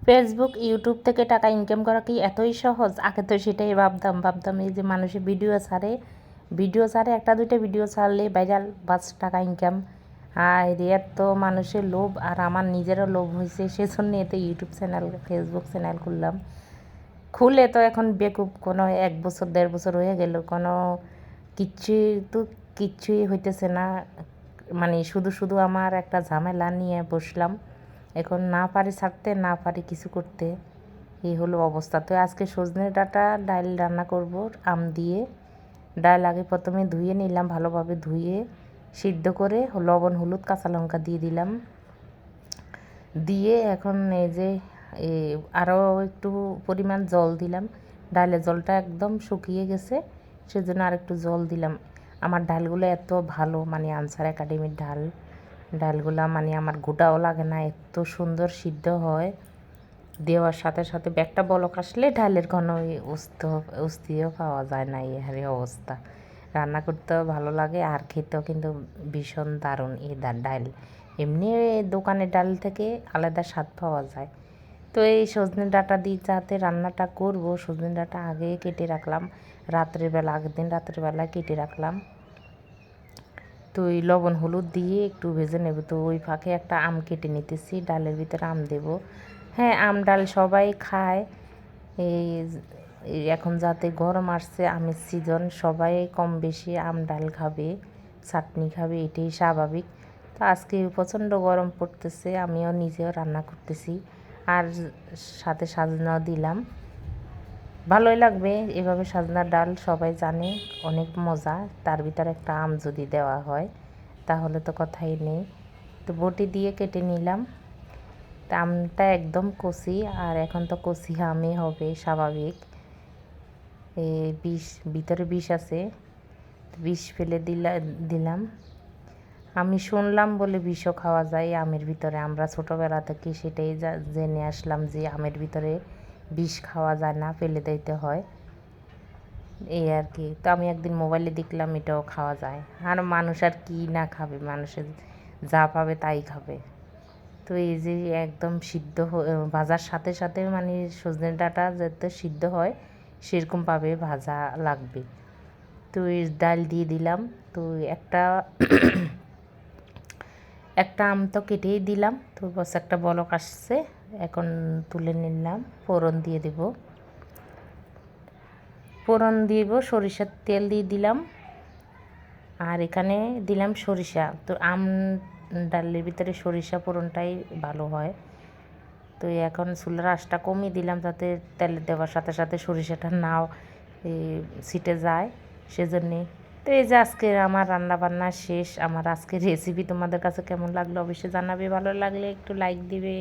Facebook YouTube থেকে টাকা income করা কি এতই সহজ? আগে তো সেটাই ভাবতাম এই যে মানুষের ভিডিও ছাড়ে একটা দুইটা ভিডিও ছাড়লে ভাইরাল, বাস টাকা ইনকাম। আর এর তো মানুষের লোভ, আর আমার নিজেরও লোভ হয়েছে, সেজন্য এতে ইউটিউব চ্যানেল ফেসবুক চ্যানেল খুললাম। খুলে তো এখন বেকুব, কোনো 1 বছর 1.5 বছর হয়ে গেল, কোনো কিচ্ছুই তো কিচ্ছুই হইতেছে না। মানে শুধু শুধু আমার একটা ঝামেলা নিয়ে বসলাম, এখন না পারি ছাড়তে, না পারি কিছু করতে, এই হলো অবস্থা। তো আজকে সজনে ডাঁটা ডাল রান্না করব আম দিয়ে। ডাল আগে প্রথমে ধুয়ে নিলাম, ভালোভাবে ধুয়ে সিদ্ধ করে লবণ হলুদ কাঁচা লঙ্কা দিয়ে দিলাম। দিয়ে এখন এই যে আরও একটু পরিমাণ জল দিলাম। ডালের জলটা একদম শুকিয়ে গেছে, সেজন্য আর একটু জল দিলাম। আমার ডালগুলো এত ভালো, মানে আনসার একাডেমির ডালগুলা, মানে আমার গোটাও লাগে না, এত সুন্দর সিদ্ধ হয়। দেওয়ার সাথে সাথে একটা বলক আসলে ডালের কোনো অস্থিও পাওয়া যায় না, এই হারে অবস্থা। রান্না করতেও ভালো লাগে আর খেতেও কিন্তু ভীষণ দারুণ এই ডাল। এমনি দোকানের ডাল থেকে আলাদা স্বাদ পাওয়া যায়। তো এই সজনে ডাঁটা দিয়ে যাতে রান্নাটা করব, সজনে ডাঁটা আগে কেটে রাখলাম, আগের দিন রাত্রের বেলা কেটে রাখলাম। তো ওই লবণ হলুদ দিয়ে একটু ভেজে নেব। তো ওই ফাঁকে একটা আম কেটে নিতেছি, ডালের ভিতরে আম দেব। হ্যাঁ, আম ডাল সবাই খায়। এই এখন যাতে গরম আসছে, আমের সিজন, সবাই কম বেশি আম ডাল খাবে, চাটনি খাবে, এটাই স্বাভাবিক। তো আজকে প্রচণ্ড গরম পড়তেছে, আমিও নিজেও রান্না করতেছি, আর সাথে সাজনাও দিলাম। ভালোই লাগবে এভাবে সাজনার ডাল, সবাই জানে অনেক মজা। তার ভিতরে একটা আম যদি দেওয়া হয় তাহলে তো কথাই নেই। তো বটি দিয়ে কেটে নিলাম। তা আমটা একদম কচি, আর এখন তো কচি আমই হবে স্বাভাবিক। ভিতরে বিষ আছে, বিষ ফেলে দিলাম। আমি শুনলাম বলে বিষও খাওয়া যায় আমের ভিতরে, আমরা ছোটোবেলা থেকে সেটাই জেনে আসলাম যে আমের ভিতরে বিষ খাওয়া যায় না, ফেলে দিতে হয়, এই আর কি। তো আমি একদিন মোবাইলে দেখলাম এটাও খাওয়া যায়। আর মানুষ আর কি না খাবে, মানুষের যা পাবে তাই খাবে। তো এই যে একদম সিদ্ধ ভাজার সাথে সাথে, মানে সজনে ডাঁটা যাতে সিদ্ধ হয় সেরকম পাবে ভাজা লাগবে। তো এই ডাল দিয়ে দিলাম। তো একটা আম তো কেটেই দিলাম। তো বাস একটা বলক আসছে, এখন তুলে নিলাম। ফোড়ন দিব, সরিষার তেল দিয়ে দিলাম, আর এখানে দিলাম সরিষা। তো আম ডালের ভিতরে সরিষা ফোড়নটাই ভালো হয়। তো এখন চুলার আঁচটা কমিয়ে দিলাম, যাতে তেলে দেওয়ার সাথে সাথে সরিষাটা নাও ছিটে যায়, সেজন্যে। তো এই যে আজকের আমার রান্নাবান্না শেষ। আমার আজকের রেসিপি তোমাদের কাছে কেমন লাগলো অবশ্যই জানাবে, ভালো লাগলে একটু লাইক দিবে।